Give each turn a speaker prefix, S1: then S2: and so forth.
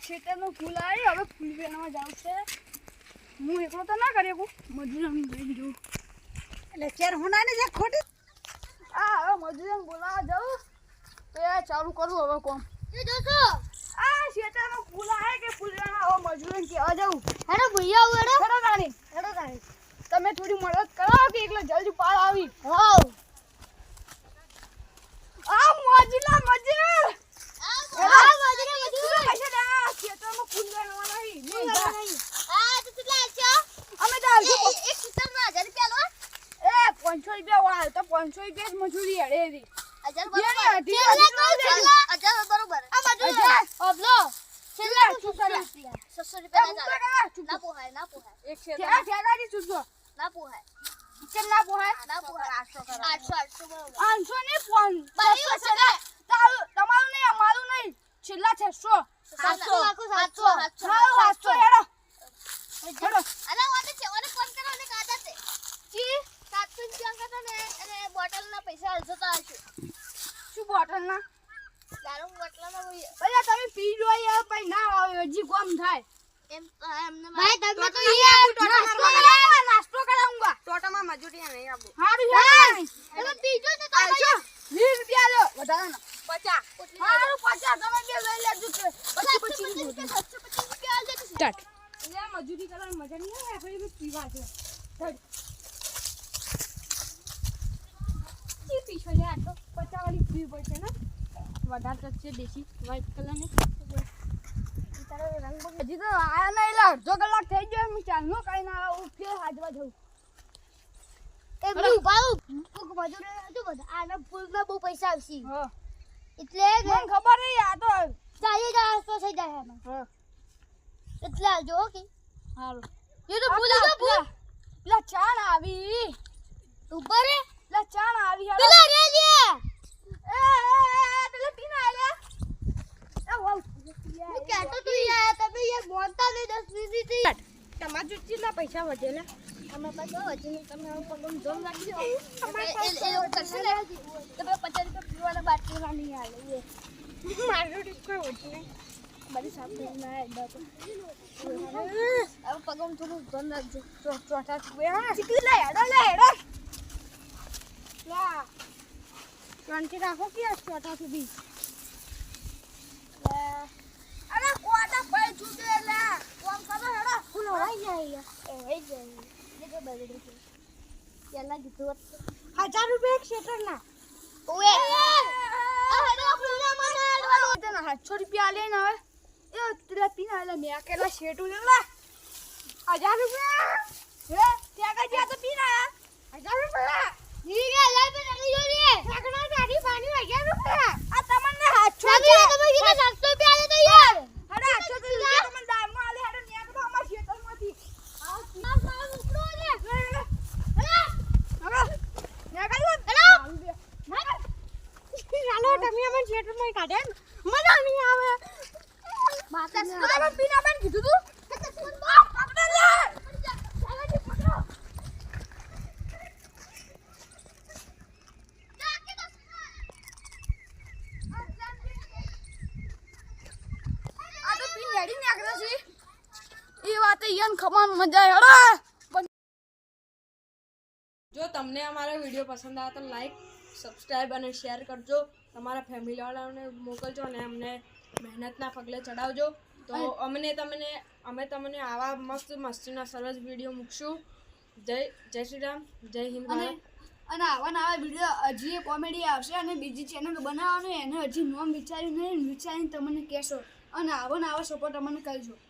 S1: ખેતરનો ફૂલ આવી હવે ફૂલ વેણવા જાવ છે હું એકલો તો ના કરી શકું મજૂરને લઈને જવું
S2: એટલે ચેર હોનાને જે ખોટી
S1: હવે મજૂરને બોલાવા જાઉં તો એ ચાલુ કરું હવે કોમ
S2: એ જોજો
S1: ખેતરનો ફૂલ આવે કે ફૂલ વેણવા હવે મજૂરને કહેવા જાઉં
S2: હેડો ભૈયા હેડો
S1: હેડો તાણી તમે થોડી મદદ કરો કે એકલો જલ્દી પાર આવી
S2: હોવ
S1: આ મજૂર મજૂર મજૂરી હડે તમારું નહીં અમારું નહીં છેલ્લા 600 શું બોટલ ના તમે પી જો યાર પછી ના આવે હજી કોમ થાય નાસ્તો કરાઉંગા
S2: ટોટામાં મજૂરી નહીં આપો
S1: હારું છે 20 રૂપિયા લો વધારે ના 50 હારું 50 તમે બે લઈ લેજો પછી સ્ટાર્ટ લે મજૂરી કરવાની મજા નહીં આવે આપણે પીવા છે ઈ પીછો લે આ તો 50 વાળી પીવી પડશે ને વધારે છે દેશી વ્હાઈટ કલરની હજી તો આયા નહીં લા અડધો કલાક થઈ ગયો હું ચાલનો કઈ ના આવું ફેર હાજવા જઉં
S2: આના ફૂલમાં બહુ પૈસા આવશે
S1: હા
S2: એટલે
S1: મને ખબર નહીં આ તો
S2: ચાલી જાય તો થઈ જાય એમાં
S1: હા
S2: એટલે જો કે
S1: હારું
S2: એ તો ફૂલ તો ફૂલ
S1: લા ચાણ આવી
S2: ઉપર રે
S1: લા ચાણ આવી
S2: પેલા રે જે
S1: પેલા પીના આલે વાવ
S2: હું કહેતો તું યાર તમે યાર બોલતા નહીં 10 મિનિટ થી
S1: તમાર જેટલા પૈસા વધેલા
S2: અમે પાછો વચ્ચે તમે પગમ જોમ રાખી દો
S1: એ લોકો કરશે ને તમે 50 રૂપિયા પીવાના બાટલીમાં નહીં આલે મારું કોઈ વધુ નહીં બધી સાફ ના એડા તો હવે પગમ થોડું ધન રાખજો ચોટા ચીકલી લે હેડો લા શાંતિ રાખો કે ચોટા સુધી અરે કોટા ભાઈ છૂટે લે કોમ કરો હેડો
S2: ફૂલ હોઈ જાય એ હોઈ જાય કે બગડી છે પેલા કીધું
S1: 1000 રૂપિયા એક શેટર ના
S2: ઓએ આ હેડો ફૂલના મને આડવાનું
S1: તને 700 રૂપિયા લે ને હવે એ તેલા પીના લે મે કેલા શેટુ લે લે 1000 રૂપિયા હે ત્યાં ગયા તો પીના 1000 રૂપિયા
S2: ઈ લે લે પે લઈ જો રે
S1: સગણા ગાડી પાણી 1000 રૂપિયા આ તમને 700
S2: તમે કીધું 700 રૂપિયા આલે તો યાર
S1: અરે 800 રૂપિયા તમને દામમાં આલે હેડો ન્યા તો અમાર શેતરમાંથી
S2: આ મારા ઉપડો લે
S1: હવે ન્યા ચાલો તમે અમને શેતરમાં કાઢે મજા નહીં આવે
S2: માતા
S1: તમે પીના બેન કીધું તું પકડ લે
S3: જો તમને અમારો વિડીયો પસંદ આવે તો લાઈક સબસ્ક્રાઈબ અને શેર કરજો તમારા ફેમિલીવાળાઓને મોકલજો અને અમને મહેનતના પગલે ચડાવજો તો અમે તમને આવા મસ્તીના સરસ વિડીયો મૂકશું જય શ્રી રામ જય હિન્દ
S1: અને આવા વિડીયો હજી કોમેડી આવશે અને બીજી ચેનલ બનાવવાનું એને હજી નોમ વિચારીને તમને કહેશો અને આવો સપોર્ટ અમને કરજો.